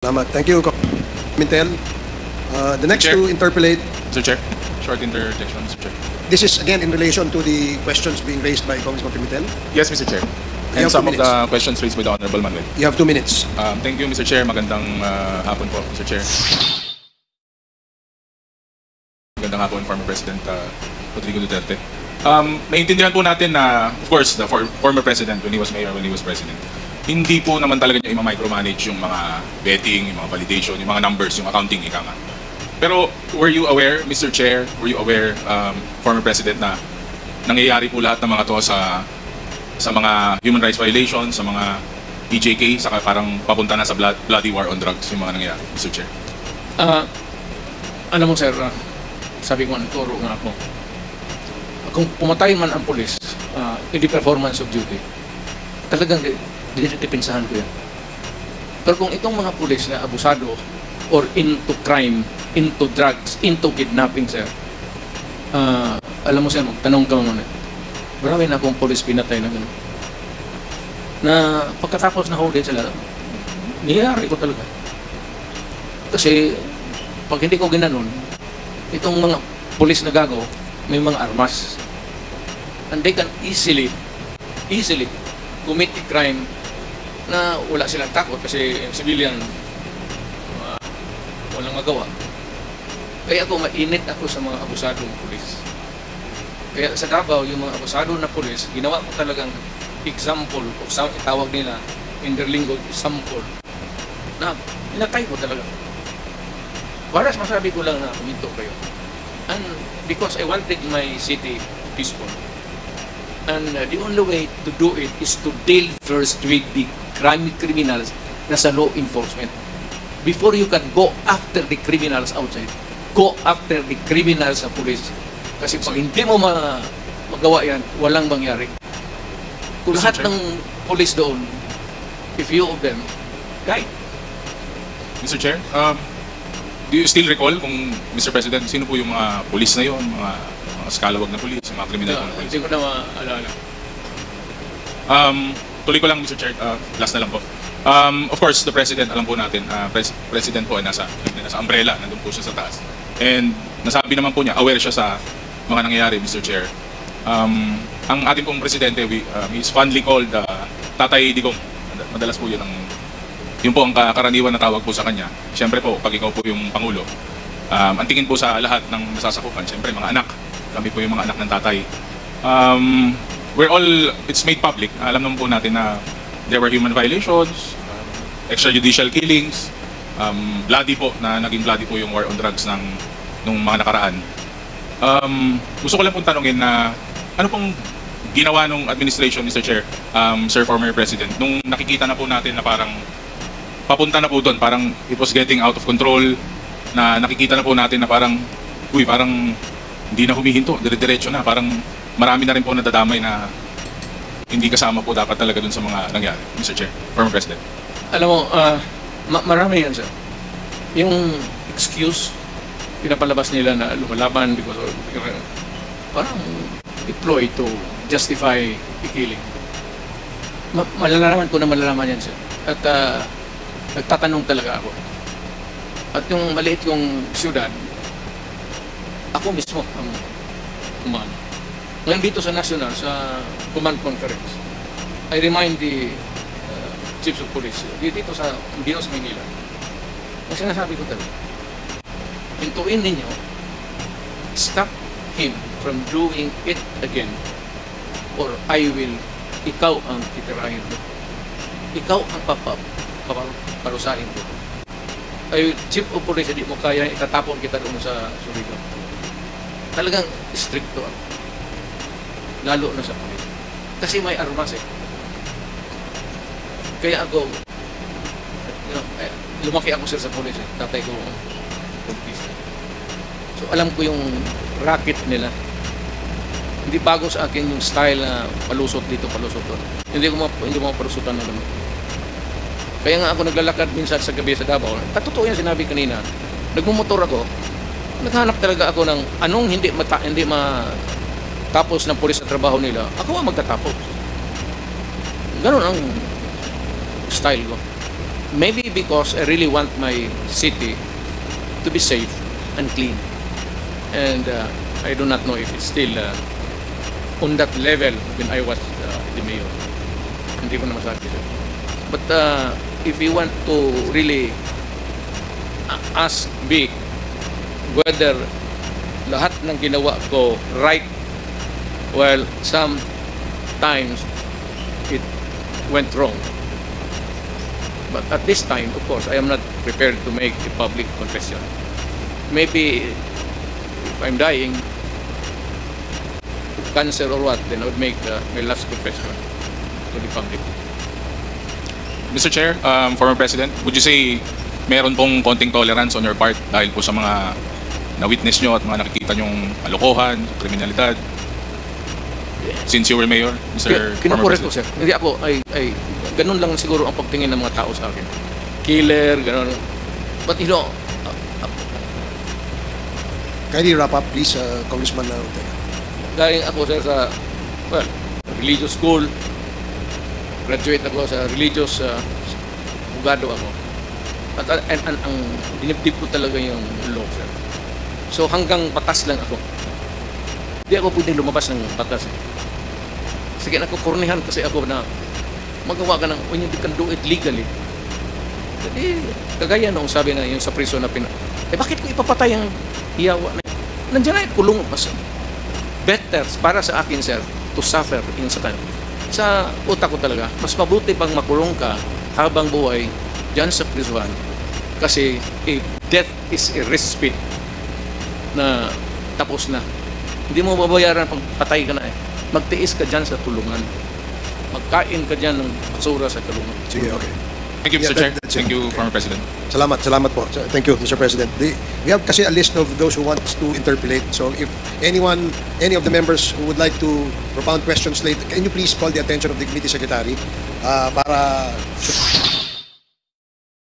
Salamat. Thank you, Mintel. The next Chair. to interpolate, Mr. Chair, short interjection, Mr. Chair. this is again in relation to the questions being raised by Congressman Pimentel. Yes, Mr. Chair. You And have some 2 of the questions raised by the Honorable Manuel. You have 2 minutes. Thank you, Mr. Chair. Magandang hapon po, Mr. Chair. Magandang hapon, former President Rodrigo Duterte. Naiintindihan po natin na, of course, the former President, when he was mayor, when he was President, hindi po naman talaga niya i-micromanage yung mga betting, yung mga validation, yung mga numbers, yung accounting, ika nga. Pero were you aware, Mr. Chair, were you aware, former President, na nangyayari po lahat ng mga to sa mga human rights violations, sa mga EJK, saka parang papunta na sa bloody war on drugs yung mga nangyayari, Mr. Chair? Alam mo, sir, sabi ko, turo nga ako. Kung pumatay man ang pulis in the performance of duty, talagang dinidipinsahan ko yan. Pero kung itong mga pulis na abusado or into crime, into drugs, into kidnapping, sir, alam mo, sir, magtanong ka muna. Marami na akong pulis pinatay na gano'n. Na pagkatapos na huli sila, niyayari ko talaga. Kasi pag hindi ko ginanon, itong mga pulis na gago, may mga armas. And they can easily commit a crime na wala silang takot kasi civilian walang magawa. Kaya ako mainit ako sa mga abusadong pulis. Kaya sa Davao, yung mga abusado na pulis, ginawa ko talagang example o itawag nila in their lingo, example na pinatay ko talaga. Whereas masabi ko lang na kuminto kayo. And because I wanted my city peaceful. And the only way to do it is to deal first with the criminals na sa law enforcement. Before you can go after the criminals outside, go after the criminals sa police. Kasi pag hindi mo magawa yan, walang mangyari. Kung lahat ng police doon, if few of them, guide. Mr. Chair, do you still recall kung, Mr. President, sino po yung mga police na yun, mga scalawag na police, mga criminal na police? Hindi ko na maalala. Tuloy ko lang, Mr. Chair, last na lang po. Of course, the President, alam po natin, President po ay nasa umbrella, nandun po siya sa taas. And nasabi naman po niya, aware siya sa mga nangyayari, Mr. Chair. Ang ating pong Presidente, he's fondly called Tatay Digong. Madalas po yun yun po ang karaniwan na tawag po sa kanya. Siyempre po, pag ikaw po yung Pangulo, ang tingin po sa lahat ng nasasakupan, siyempre mga anak. Kami po yung mga anak ng tatay. It's made public. Alam naman po natin na there were human violations, extrajudicial killings, naging bloody po yung war on drugs nung mga nakaraan. Gusto ko lang pong tanungin na ano pong ginawa nung administration, Mr. Chair, Sir former President, nung nakikita na po natin na parang papunta na po doon, parang it was getting out of control, na nakikita na po natin na parang hindi na humihinto, dire-diretso na, parang marami na rin po nadadamay na hindi kasama po dapat talaga dun sa mga nangyari, Mr. Chair, former President. Alam mo, marami yan, sir. Yung excuse, pinapalabas nila na lumalaban because of, parang deploy to justify the killing. Malalaman ko na malalaman yan, sir. At nagtatanong talaga ako. At yung maliit yung siyudad, ako mismo ang umano. Ngayon dito sa National, sa Command Conference, I remind the chiefs of police, dito sa Dios, Manila, ang sinasabi ko talaga, pintuin ninyo, stop him from doing it again, or I will, ikaw ang titirahin mo. Ikaw ang parusahin ko. Ay, chief of police, hindi mo kaya, itatapon kita doon sa Surigao. Talagang stricto ako. Lalo na sa police. Kasi may armas eh. Kaya ako, lumaki ako sir sa police eh. Tatay ko, police. So alam ko yung racket nila. Hindi bago sa akin yung style na palusot dito, palusot doon. Hindi ko palusutan na naman. Kaya nga ako naglalakad minsan sa gabi sa Davao. Totoo yan sinabi kanina. Nagmumotor ako. Naghanap talaga ako ng anong hindi matapos ng pulis na trabaho nila. Ako ang magtatapos. Ganun ang style ko. Maybe because I really want my city to be safe and clean. And I do not know if it's still on that level when I was the mayor. Hindi ko na masabi. But if you want to really ask me whether lahat ng ginawa ko right, well, sometimes it went wrong. But at this time, of course, I am not prepared to make a public confession. Maybe if I'm dying, cancer or what, then I would make my last confession to the public. Mr. Chair, former President, would you say meron pong konting tolerance on your part dahil po sa mga na-witness nyo at mga nakikita nyong kalokohan, kriminalidad? Since you were mayor, Mr. former Kinukorek ko, President. sir. Hindi ako, ganun lang siguro ang pagtingin ng mga tao sa akin. Killer, ganun. But you know, Kindly wrap up, please, Congressman Ortega. galing ako, sir, sa, well, religious school. Graduate ako sa religious, abogado ako. At ang dinibdib ko talaga yung law, sir. So hanggang batas lang ako. Hindi ako pwedeng lumabas ng batas. Sige, nakukurnihan kasi ako na magawa ka ng, when you can do it legally. Kasi kagaya nung sabi na yung sa prison na bakit ko ipapatay ang hiyawa na yun? Nandiyan na yung kulong. Mas better para sa akin, sir, to suffer in sa utak ko talaga. Mas mabuti pang makulong ka habang buhay dyan sa prison. Kasi death is a respite na tapos na. Hindi mo babayaran pag patay ka na eh. Magtiis ka dyan sa tulungan. Magkain ka dyan ng basura sa tulungan. Sige, okay. Thank you, Mr. Yeah, Chair. that's Thank it. you, former President. Salamat po. Thank you, Mr. President. We have kasi a list of those who want to interpolate. So if any of the members who would like to propound questions later, can you please call the attention of the committee secretary para